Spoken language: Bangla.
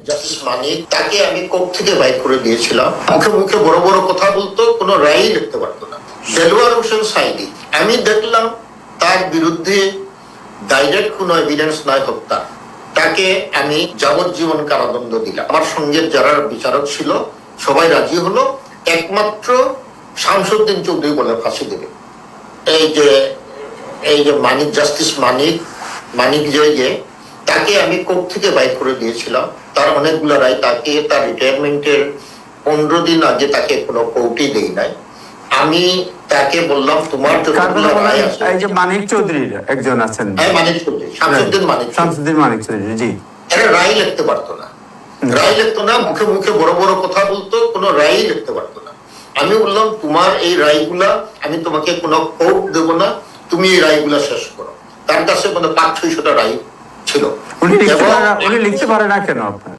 জাস্টিস মানিক তাকে আমি কোর্ট থেকে বাইর করে দিয়েছিলাম। মুখে মুখে বড় বড় কথা বলতো, কোনো রায়ই লিখতে পারতো না। দেলোয়ার হোসেন সাইদি, আমি দেখলাম তার বিরুদ্ধে ডাইরেক্ট কোনো এভিডেন্স নাই হত্যা, তাকে আমি যাবজ্জীবন কারাদণ্ড দিলাম। আমার সঙ্গে যারা বিচারক ছিল সবাই রাজি হলো, একমাত্র শামসুদ্দিন চৌধুরী বলে ফাঁসি দেবে। এই যে মানিক, জাস্টিস মানিক যে তাকে আমি কোর্ট থেকে বাইর করে দিয়েছিলাম। তার অনেকগুলো রায়, তাকে তার রিটায়ারমেন্টের 15 দিন আগে তাকে কোনো কোর্টই দেই নাই। আমি তাকে বললাম তোমার যতগুলো রায় আছে, এই যে মানিক চৌধুরীর একজন আছেন, হ্যাঁ মানিক চৌধুরী, শামসুদ্দিন মানিক চৌধুরী, জি, এরা রায় লিখতে পারতো না, মুখে মুখে বড় বড় কথা বলতো, কোনো রায়ই লিখতে পারতো না। আমি বললাম তোমার এই রায়গুলা আমি তোমাকে কোনো কোর্ট দেবো না, তুমি এই রায়গুলা শেষ করো। তার কাছে মানে 500-600টা রায় ছিল। উনি লিখতে পারে না কেন আপনার?